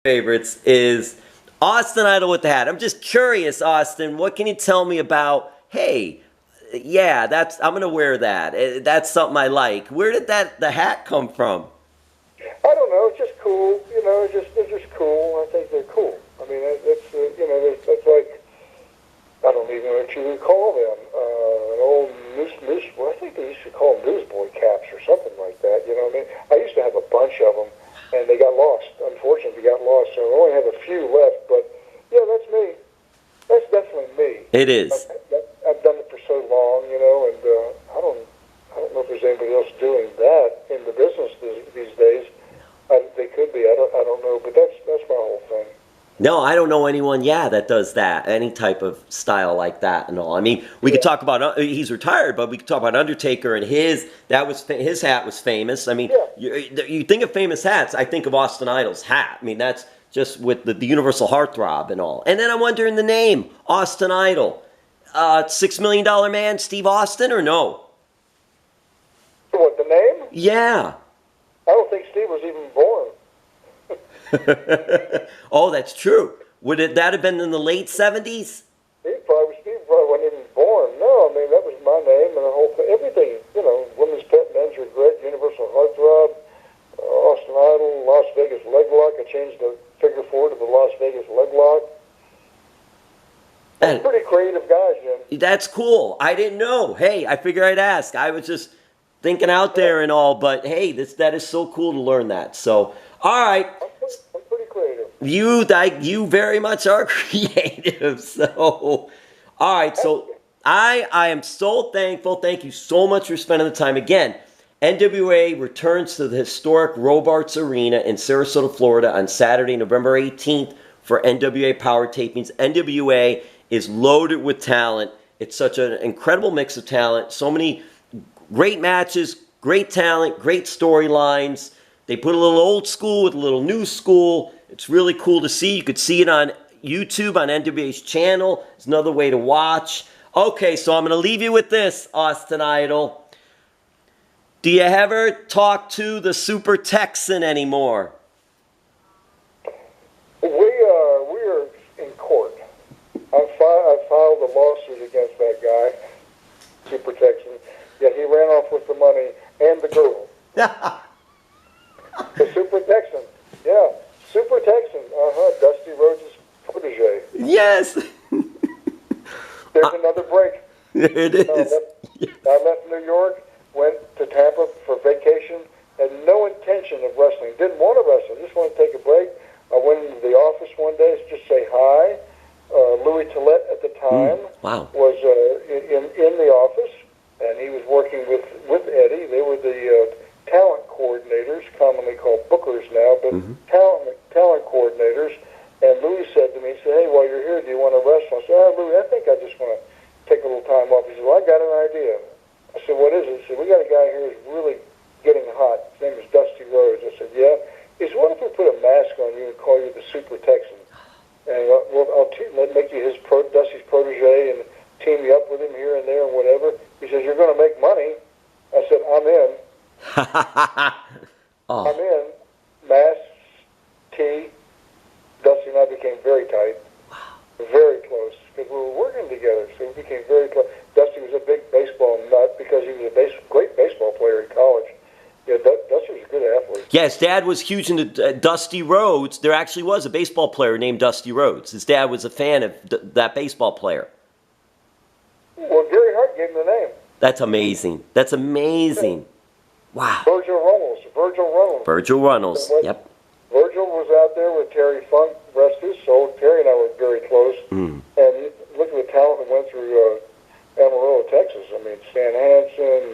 favorites is Austin Idol with the hat. I'm just curious, Austin, what can you tell me about, hey, yeah, I'm going to wear that. That's something I like. Where did the hat come from? I don't know. It's just cool. You know, they're just cool. I think they're cool. I mean, that's that's like, I don't even know what you would call them. An old well, I think they used to call them newsboy caps or something like that. You know what I mean? I used to have a bunch of them, and they got lost. Unfortunately, they got lost. So I only have a few left. But yeah, that's me. That's definitely me. It is. I've done it for so long, you know, and I don't know if there's anybody else doing that in the business these days. They could be. I don't know, but that's my whole thing. No, I don't know anyone, that does that. Any type of style like that and all. I mean, we could talk about, he's retired, but we could talk about Undertaker and his hat was famous. I mean, you think of famous hats, I think of Austin Idol's hat. I mean, that's just with the Universal Heartthrob and all. And then I'm wondering the name, Austin Idol. $6 Million Man, Steve Austin, or no? What, the name? Yeah. I don't think Steve was even born. Oh, that's true. Would that have been in the late 70s? Steve probably wasn't even born. No, I mean, that was my name and the whole thing. Everything, you know, Women's Pet, Men's Regret, Universal Heartthrob, Austin Idol, Las Vegas Leg Lock. I changed the figure 4 to the Las Vegas Leg Lock. That's pretty creative guys, Jim. That's cool. I didn't know. Hey, I figured I'd ask. I was just thinking out there and all, but hey, that is so cool to learn that. So, all right. I'm pretty creative. You very much are creative. So, all right. So, I am so thankful. Thank you so much for spending the time again. NWA returns to the historic Robarts Arena in Sarasota, Florida on Saturday, November 18th for NWA Power Tapings. NWA is loaded with talent. It's such an incredible mix of talent. So many great matches, great talent, great storylines. They put a little old school with a little new school. It's really cool to see. You could see it on YouTube, on NWA's channel. It's another way to watch. Okay, so I'm going to leave you with this, Austin Idol. Do you ever talk to the Super Texan anymore? We're in court. I filed a lawsuit against that guy, Super Texan. Yeah, he ran off with the money and the girl. The Super Texan. Yeah, Super Texan. Dusty Rhodes' protege. Yes. There's another break. It is. I left New York, went to Tampa for vacation, had no intention of wrestling. Didn't want to wrestle. Just wanted to take a break. I went into the office one day to just say hi. Louis Tillett at the time was in the office, and he was working with Eddie. They were the talent coordinators, commonly called bookers now, but talent coordinators. And Louis said to me, he said, "Hey, while you're here, do you want to wrestle?" I said, "Louis, I think I just want to take a little time off." He said, "Well, I got an idea." I said, "What is it?" He said, "We got a guy here who's really getting hot. His name is Dusty Rhodes." I said, "Yeah." He said, "What if we put a mask on you and call you the Super Texan? And I'll make you Dusty's protege and team you up with him here and there and whatever." He says, "You're going to make money." I said, "I'm in." I'm in. Mask, tea. Dusty and I became very tight. Very close. Because we were working together, so we became very close. Dusty was a big baseball nut because he was a great baseball player in college. Yeah, Dusty was a good athlete. Yeah, his dad was huge into Dusty Rhodes. There actually was a baseball player named Dusty Rhodes. His dad was a fan of that baseball player. Well, Gary Hart gave him the name. That's amazing. That's amazing. Yeah. Wow. Virgil Runnels. Yep. Virgil was out there with Terry Funk, rest his soul. Terry and I were very close. And look at the talent that went through Amarillo, Texas. I mean, Stan Hansen,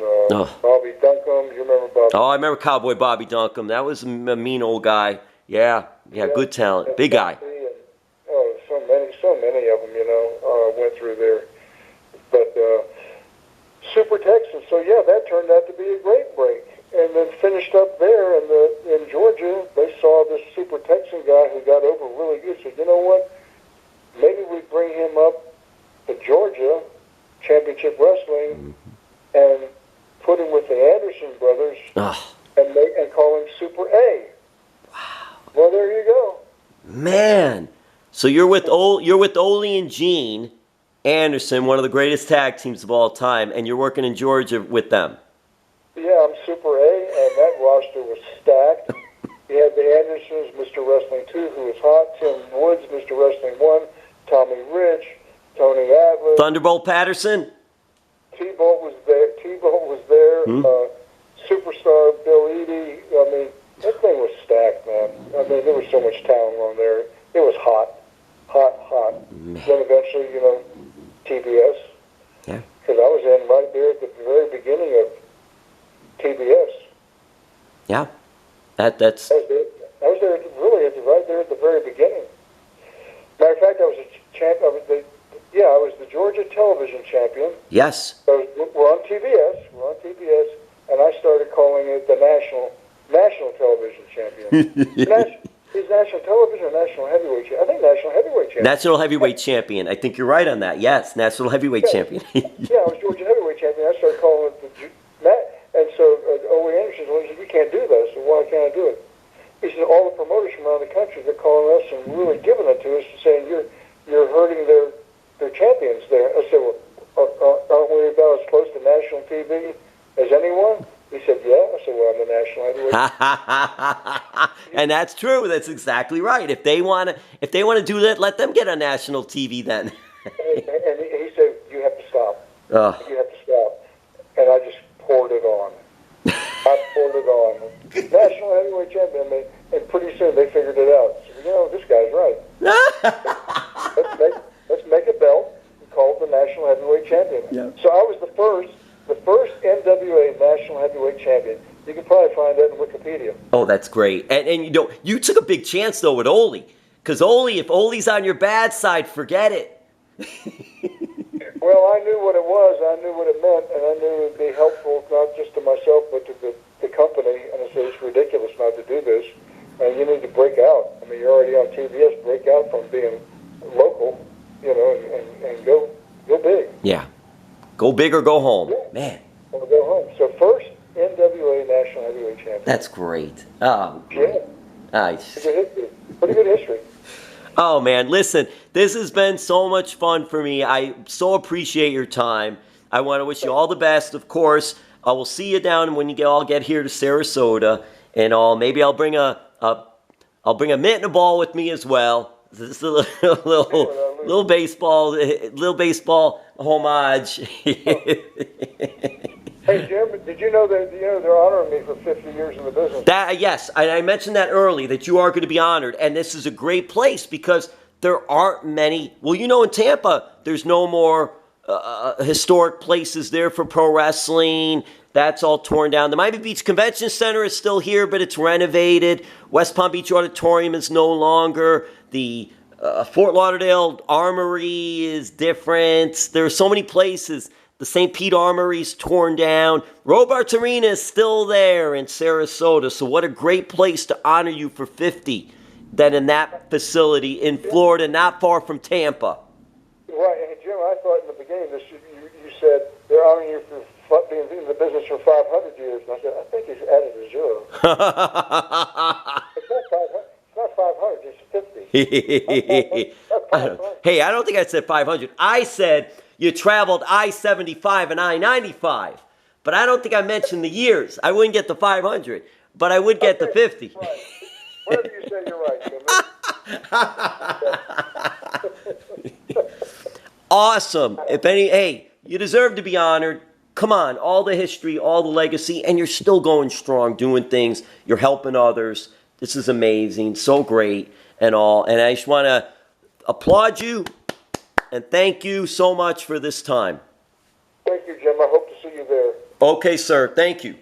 Bobby Duncombe. You remember Bobby? Oh, I remember Cowboy Bobby Duncombe. That was a mean old guy. Yeah, good talent. Big guy. And, so many of them, went through there. But Super Texan. So, yeah, that turned out to be a great break. And then finished up there in Georgia. They saw this Super Texan guy who got over really good. Said, "You know what? Maybe we bring him up to Georgia, Championship Wrestling, and put him with the Anderson brothers and call him Super A." Wow. Well, there you go. Man. So you're with Ole and Gene Anderson, one of the greatest tag teams of all time, and you're working in Georgia with them. Yeah, I'm Super A, and that roster was stacked. We had the Andersons, Mr. Wrestling 2, who was hot, Tim Woods, Mr. Wrestling 1, Tommy Rich, Tony Atlas. Thunderbolt Patterson? T-Bolt was there. Superstar Bill Eadie. I mean, that thing was stacked, man. I mean, there was so much talent on there. It was hot. Man. Then eventually, TBS. Yeah. Because I was in right there at the very beginning of TBS. Yeah. That's. I was there really right there at the very beginning. Matter of fact, I was a champ. I was the Georgia television champion. Yes. So we're on TBS, and I started calling it the national television champion. Is national television or national heavyweight champion? I think national heavyweight champion. National heavyweight champion. I think you're right on that. Yes, national heavyweight champion. Yeah, I was Georgia heavyweight champion. I started calling it and so Ole Anderson said, "You can't do that." I said, "Why can't I do it?" He said, "All the promoters from around the country, they're calling us and really giving it to us, saying you're hurting their champions there." I said, "Well, aren't we about as close to national TV as anyone?" He said, "Yeah." I said, "Well, I'm the national heavyweight." And that's true. That's exactly right. If they want to do that, let them get on national TV then. and he said, "You have to stop. Oh. You have to stop." And I just poured it on. National heavyweight champion, and pretty soon they figured it out. So, this guy's right. let's make a belt and call it the national heavyweight champion. Yeah. So I was the first NWA national heavyweight champion. You can probably find that in Wikipedia. Oh, that's great. And you took a big chance though with Ole, because if Ole's on your bad side, forget it. Well, I knew what it was, I knew what it meant, and I knew it would be helpful not just to myself but to the company. And I said, it's ridiculous not to do this, and you need to break out. I mean, you're already on TBS. Break out from being local, and go big. Yeah, go big or go home, man. Or go home. So first NWA National Heavyweight Champion. That's great. Oh, great. Yeah. Nice. Pretty good history. Oh, man, listen, this has been so much fun for me. I so appreciate your time. I want to wish you all the best, of course. I will see you down when you all get here to Sarasota and all. Maybe I'll bring a mitt and a ball with me as well. This is a little baseball homage. Hey, Jim, did you know that they're honoring me for 50 years in the business? Yes, I mentioned that early, that you are going to be honored. And this is a great place because there aren't many. Well, in Tampa, there's no more historic places there for pro wrestling. That's all torn down. The Miami Beach Convention Center is still here, but it's renovated. West Palm Beach Auditorium is no longer. The Fort Lauderdale Armory is different. There are so many places. The St. Pete Armory's torn down. Robarts Arena is still there in Sarasota. So what a great place to honor you for 50 than in that facility in Florida, not far from Tampa. Right, and Jim, I thought in the beginning you said they're honoring you for being in the business for 500 years. And I said, I think he's added a zero. It's not 500, it's 50. Hey, I don't think I said 500. I said you traveled I-75 and I-95. But I don't think I mentioned the years. I wouldn't get the 500, but I would get the 50. Right. Whatever you say, you're right, Jim. Awesome. Hey, you deserve to be honored. Come on, all the history, all the legacy, and you're still going strong, doing things. You're helping others. This is amazing, so great and all. And I just want to applaud you and thank you so much for this time. Thank you, Jim. I hope to see you there. Okay, sir. Thank you.